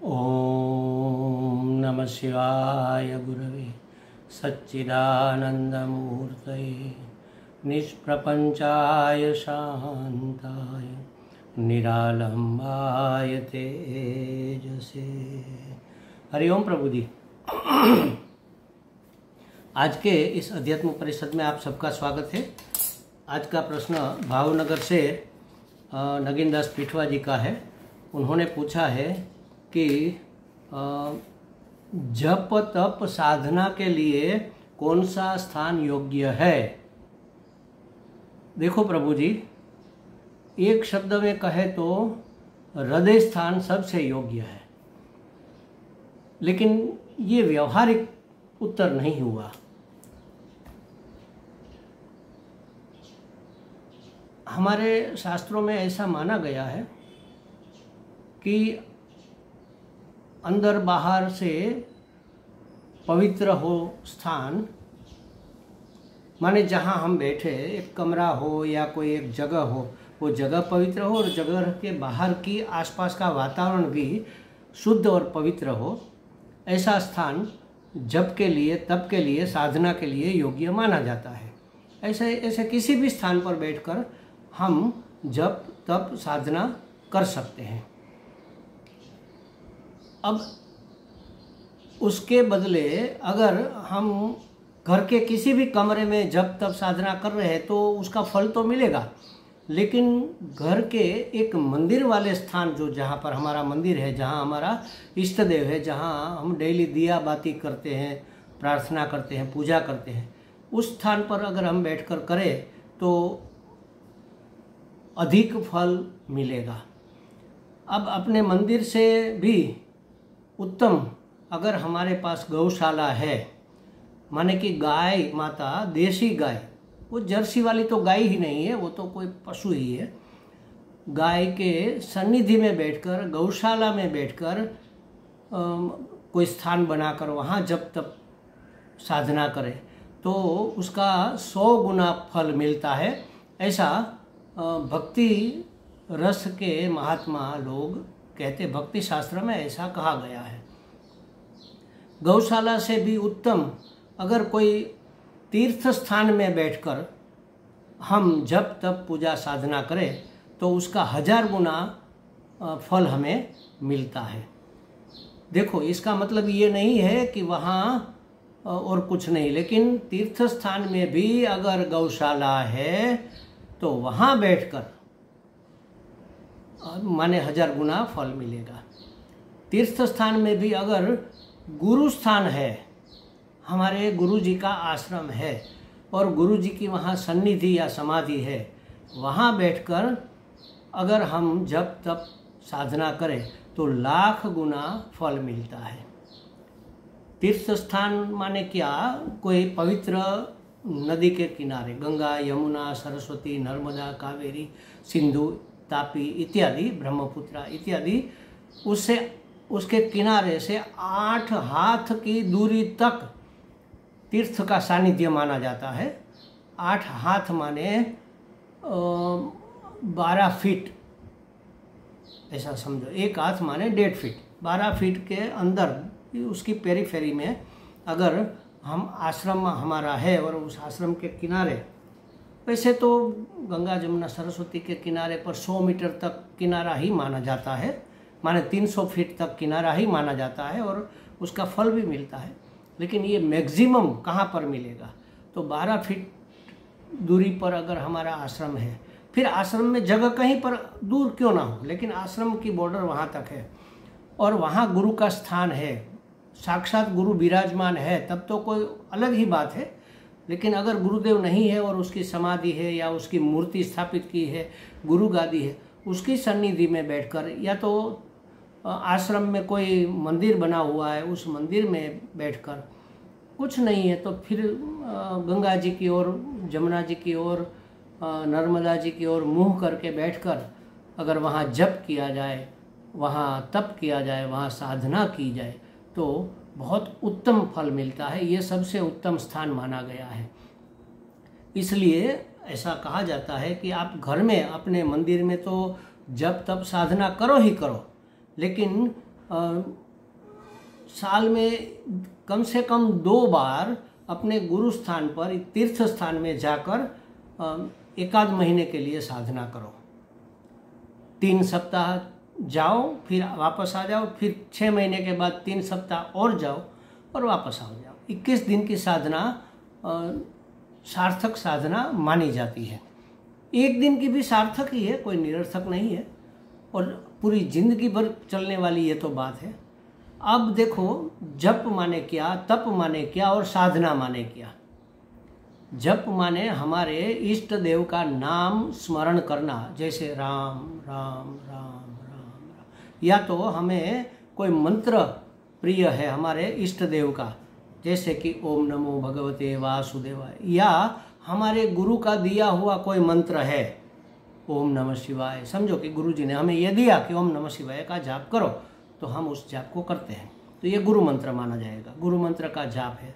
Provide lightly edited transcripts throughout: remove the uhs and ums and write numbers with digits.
ओम नमः शिवाय गुरवे सच्चिदानंदमूर्तये निष्प्रपंचाय शांताय निरालंबाय तेजसे। हरिओम प्रभु जी। आज के इस अध्यात्म परिषद में आप सबका स्वागत है। आज का प्रश्न भावनगर से नगीनदास पीठवा जी का है। उन्होंने पूछा है कि जप तप साधना के लिए कौन सा स्थान योग्य है। देखो प्रभु जी, एक शब्द में कहे तो हृदय स्थान सबसे योग्य है, लेकिन ये व्यवहारिक उत्तर नहीं हुआ। हमारे शास्त्रों में ऐसा माना गया है कि अंदर बाहर से पवित्र हो स्थान, माने जहाँ हम बैठे एक कमरा हो या कोई एक जगह हो, वो जगह पवित्र हो और जगह के बाहर की आसपास का वातावरण भी शुद्ध और पवित्र हो। ऐसा स्थान जप के लिए, तप के लिए, साधना के लिए योग्य माना जाता है। ऐसे किसी भी स्थान पर बैठकर हम जप तप साधना कर सकते हैं। अब उसके बदले अगर हम घर के किसी भी कमरे में जप तप साधना कर रहे हैं तो उसका फल तो मिलेगा, लेकिन घर के एक मंदिर वाले स्थान, जो जहाँ पर हमारा मंदिर है, जहाँ हमारा इष्ट देव है, जहाँ हम डेली दिया बाती करते हैं, प्रार्थना करते हैं, पूजा करते हैं, उस स्थान पर अगर हम बैठकर करें तो अधिक फल मिलेगा। अब अपने मंदिर से भी उत्तम अगर हमारे पास गौशाला है, माने कि गाय माता, देसी गाय, वो जर्सी वाली तो गाय ही नहीं है, वो तो कोई पशु ही है, गाय के सन्निधि में बैठकर, गौशाला में बैठकर कोई स्थान बनाकर वहाँ जब तब साधना करे तो उसका 100 गुना फल मिलता है। ऐसा भक्ति रस के महात्मा लोग कहते, भक्ति शास्त्र में ऐसा कहा गया है। गौशाला से भी उत्तम अगर कोई तीर्थ स्थान में बैठकर हम जप तप पूजा साधना करें तो उसका 1000 गुना फल हमें मिलता है। देखो, इसका मतलब ये नहीं है कि वहाँ और कुछ नहीं, लेकिन तीर्थ स्थान में भी अगर गौशाला है तो वहाँ बैठकर माने 1000 गुना फल मिलेगा। तीर्थ स्थान में भी अगर गुरु स्थान है, हमारे गुरु जी का आश्रम है और गुरु जी की वहाँ सन्निधि या समाधि है, वहाँ बैठकर अगर हम जप तप साधना करें तो 1,00,000 गुना फल मिलता है। तीर्थ स्थान माने क्या? कोई पवित्र नदी के किनारे, गंगा यमुना सरस्वती नर्मदा कावेरी सिंधु तापी इत्यादि, ब्रह्मपुत्रा इत्यादि, उसके किनारे से 8 हाथ की दूरी तक तीर्थ का सानिध्य माना जाता है। 8 हाथ माने 12 फीट, ऐसा समझो। एक हाथ माने 1.5 फीट, 12 फीट के अंदर उसकी पेरीफेरी में अगर हम आश्रम हमारा है और उस आश्रम के किनारे, वैसे तो गंगा जमुना सरस्वती के किनारे पर 100 मीटर तक किनारा ही माना जाता है, माने 300 फीट तक किनारा ही माना जाता है और उसका फल भी मिलता है। लेकिन ये मैक्सिमम कहाँ पर मिलेगा? तो 12 फीट दूरी पर अगर हमारा आश्रम है, फिर आश्रम में जगह कहीं पर दूर क्यों ना हो, लेकिन आश्रम की बॉर्डर वहाँ तक है और वहाँ गुरु का स्थान है, साक्षात गुरु विराजमान है, तब तो कोई अलग ही बात है। लेकिन अगर गुरुदेव नहीं है और उसकी समाधि है या उसकी मूर्ति स्थापित की है, गुरु गादी है, उसकी सन्निधि में बैठकर, या तो आश्रम में कोई मंदिर बना हुआ है, उस मंदिर में बैठकर, कुछ नहीं है तो फिर गंगा जी की ओर, जमुना जी की ओर, नर्मदा जी की ओर मुँह करके बैठकर अगर वहाँ जप किया जाए, वहाँ तप किया जाए, वहाँ साधना की जाए तो बहुत उत्तम फल मिलता है। ये सबसे उत्तम स्थान माना गया है। इसलिए ऐसा कहा जाता है कि आप घर में अपने मंदिर में तो जप तप साधना करो ही करो, लेकिन साल में कम से कम 2 बार अपने गुरु स्थान पर, तीर्थ स्थान में जाकर 1 महीने के लिए साधना करो। 3 सप्ताह जाओ, फिर वापस आ जाओ, फिर 6 महीने के बाद 3 सप्ताह और जाओ और वापस आ जाओ। 21 दिन की साधना सार्थक साधना मानी जाती है। 1 दिन की भी सार्थक ही है, कोई निरर्थक नहीं है, और पूरी जिंदगी भर चलने वाली ये तो बात है। अब देखो, जप माने क्या, तप माने क्या और साधना माने क्या। जप माने हमारे इष्ट देव का नाम स्मरण करना, जैसे राम राम राम राम राम, या तो हमें कोई मंत्र प्रिय है हमारे इष्ट देव का, जैसे कि ओम नमो भगवते वासुदेवाय, या हमारे गुरु का दिया हुआ कोई मंत्र है ओम नमः शिवाय। समझो कि गुरु जी ने हमें यह दिया कि ओम नमः शिवाय का जाप करो, तो हम उस जाप को करते हैं, तो ये गुरु मंत्र माना जाएगा। गुरु मंत्र का जाप है,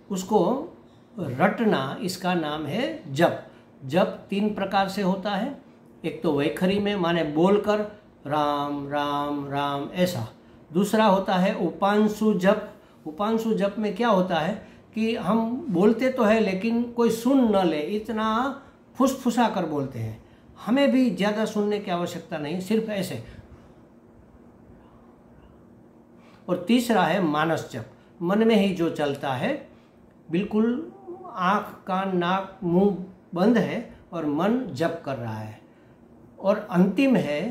उसको रटना, इसका नाम है जप। जप 3 प्रकार से होता है। एक तो वैखरी में माने बोलकर राम राम राम ऐसा। दूसरा होता है उपांशु जप। उपांशु जप में क्या होता है कि हम बोलते तो है लेकिन कोई सुन न ले, इतना फुसफुसा कर बोलते हैं। हमें भी ज़्यादा सुनने की आवश्यकता नहीं, सिर्फ ऐसे। और तीसरा है मानस जप, मन में ही जो चलता है, बिल्कुल आँख कान नाक मुंह बंद है और मन जप कर रहा है। और अंतिम है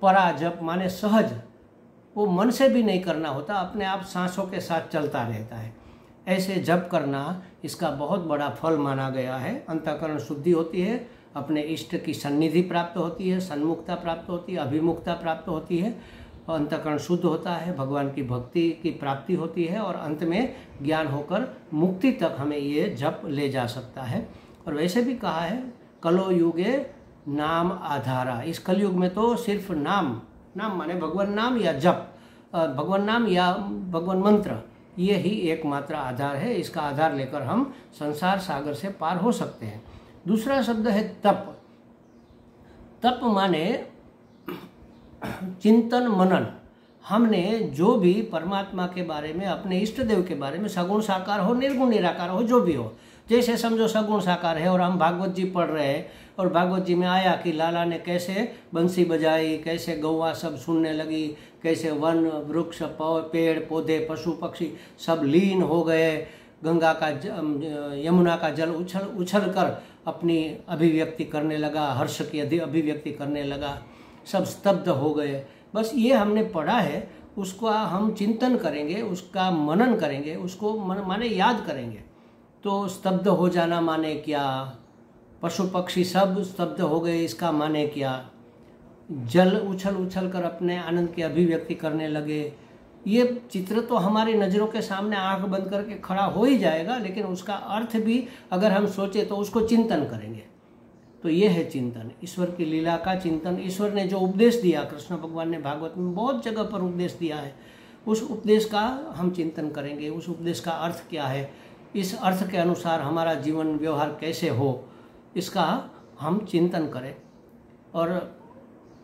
परा जप, माने सहज, वो मन से भी नहीं करना होता, अपने आप सांसों के साथ चलता रहता है। ऐसे जप करना, इसका बहुत बड़ा फल माना गया है। अंतःकरण शुद्धि होती है, अपने इष्ट की सन्निधि प्राप्त होती है, सन्मुखता प्राप्त होती है, अभिमुखता प्राप्त होती है, अंतःकरण शुद्ध होता है, भगवान की भक्ति की प्राप्ति होती है, और अंत में ज्ञान होकर मुक्ति तक हमें ये जप ले जा सकता है। और वैसे भी कहा है कलो युगे नाम आधारा। इस कलयुग में तो सिर्फ नाम, नाम माने भगवान नाम या जप, भगवान नाम या भगवान मंत्र, ये ही एकमात्र आधार है। इसका आधार लेकर हम संसार सागर से पार हो सकते हैं। दूसरा शब्द है तप। तप माने चिंतन मनन। हमने जो भी परमात्मा के बारे में, अपने इष्ट देव के बारे में, सगुण साकार हो निर्गुण निराकार हो, जो भी हो, जैसे समझो सगुण साकार है और हम भागवत जी पढ़ रहे हैं, और भागवत जी में आया कि लाला ने कैसे बंसी बजाई, कैसे गौवा सब सुनने लगी, कैसे वन वृक्ष पेड़ पौधे पशु पक्षी सब लीन हो गए, गंगा का यमुना का जल उछल कर अपनी अभिव्यक्ति करने लगा, हर्ष की अभिव्यक्ति करने लगा, सब स्तब्ध हो गए। बस ये हमने पढ़ा है, उसका हम चिंतन करेंगे, उसका मनन करेंगे, उसको माने याद करेंगे। तो स्तब्ध हो जाना माने क्या, पशु पक्षी सब स्तब्ध हो गए, इसका माने क्या, जल उछल उछल कर अपने आनंद की अभिव्यक्ति करने लगे, ये चित्र तो हमारी नज़रों के सामने आंख बंद करके खड़ा हो ही जाएगा, लेकिन उसका अर्थ भी अगर हम सोचे तो उसको चिंतन करेंगे। तो ये है चिंतन, ईश्वर की लीला का चिंतन। ईश्वर ने जो उपदेश दिया, कृष्ण भगवान ने भागवत में बहुत जगह पर उपदेश दिया है, उस उपदेश का हम चिंतन करेंगे। उस उपदेश का अर्थ क्या है, इस अर्थ के अनुसार हमारा जीवन व्यवहार कैसे हो, इसका हम चिंतन करें। और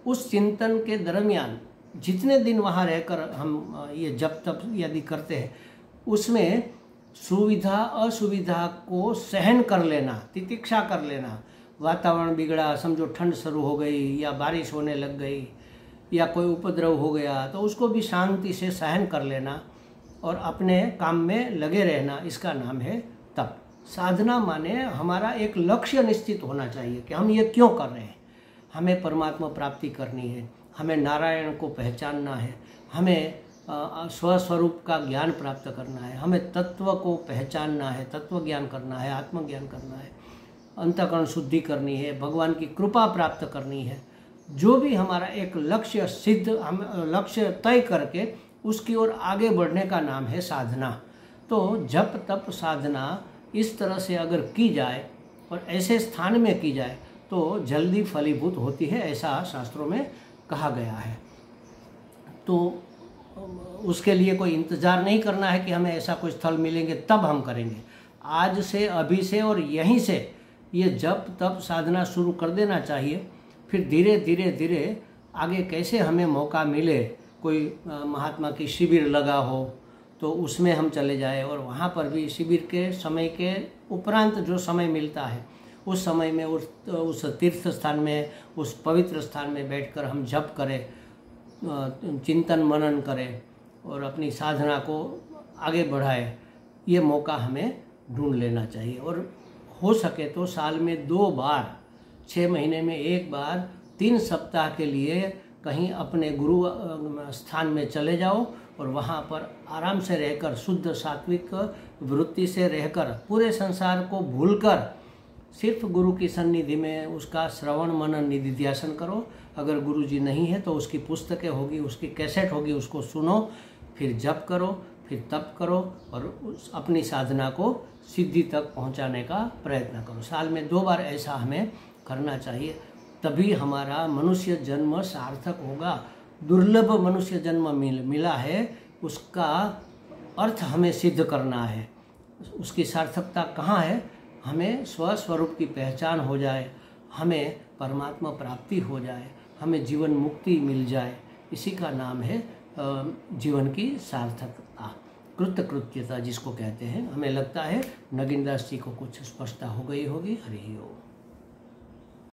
उस चिंतन के दरमियान जितने दिन वहाँ रहकर हम ये जप तप यदि करते हैं, उसमें सुविधा असुविधा को सहन कर लेना, तितिक्षा कर लेना। वातावरण बिगड़ा, समझो ठंड शुरू हो गई या बारिश होने लग गई या कोई उपद्रव हो गया, तो उसको भी शांति से सहन कर लेना और अपने काम में लगे रहना, इसका नाम है तप। साधना माने हमारा एक लक्ष्य निश्चित होना चाहिए कि हम ये क्यों कर रहे हैं। हमें परमात्मा प्राप्ति करनी है, हमें नारायण को पहचानना है, हमें स्वस्वरूप का ज्ञान प्राप्त करना है, हमें तत्व को पहचानना है, तत्व ज्ञान करना है, आत्मज्ञान करना है, अंतःकरण शुद्धि करनी है, भगवान की कृपा प्राप्त करनी है। जो भी हमारा एक लक्ष्य सिद्ध, हम लक्ष्य तय करके उसकी ओर आगे बढ़ने का नाम है साधना। तो जप तप साधना इस तरह से अगर की जाए और ऐसे स्थान में की जाए तो जल्दी फलीभूत होती है, ऐसा शास्त्रों में कहा गया है। तो उसके लिए कोई इंतज़ार नहीं करना है कि हमें ऐसा कोई स्थल मिलेंगे तब हम करेंगे। आज से, अभी से और यहीं से ये जप तप साधना शुरू कर देना चाहिए। फिर धीरे धीरे धीरे आगे कैसे हमें मौका मिले, कोई महात्मा की शिविर लगा हो तो उसमें हम चले जाए, और वहाँ पर भी शिविर के समय के उपरांत जो समय मिलता है उस समय में उस तीर्थ स्थान में, उस पवित्र स्थान में बैठकर हम जप करें, चिंतन मनन करें और अपनी साधना को आगे बढ़ाएं। ये मौका हमें ढूंढ लेना चाहिए। और हो सके तो साल में 2 बार, 6 महीने में 1 बार, 3 सप्ताह के लिए कहीं अपने गुरु स्थान में चले जाओ और वहाँ पर आराम से रहकर, शुद्ध सात्विक वृत्ति से रहकर, पूरे संसार को भूलकर सिर्फ गुरु की सन्निधि में उसका श्रवण मनन निधिध्यासन करो। अगर गुरु जी नहीं है तो उसकी पुस्तकें होगी, उसकी कैसेट होगी, उसको सुनो, फिर जप करो, फिर तप करो और अपनी साधना को सिद्धि तक पहुंचाने का प्रयत्न करो। साल में 2 बार ऐसा हमें करना चाहिए, तभी हमारा मनुष्य जन्म सार्थक होगा। दुर्लभ मनुष्य जन्म मिला है, उसका अर्थ हमें सिद्ध करना है। उसकी सार्थकता कहाँ है? हमें स्वस्वरूप की पहचान हो जाए, हमें परमात्मा प्राप्ति हो जाए, हमें जीवन मुक्ति मिल जाए। इसी का नाम है जीवन की सार्थकता, कृतकृत्यता जिसको कहते हैं। हमें लगता है नगीनदास जी को कुछ स्पष्टता हो गई होगी। हरि ओम।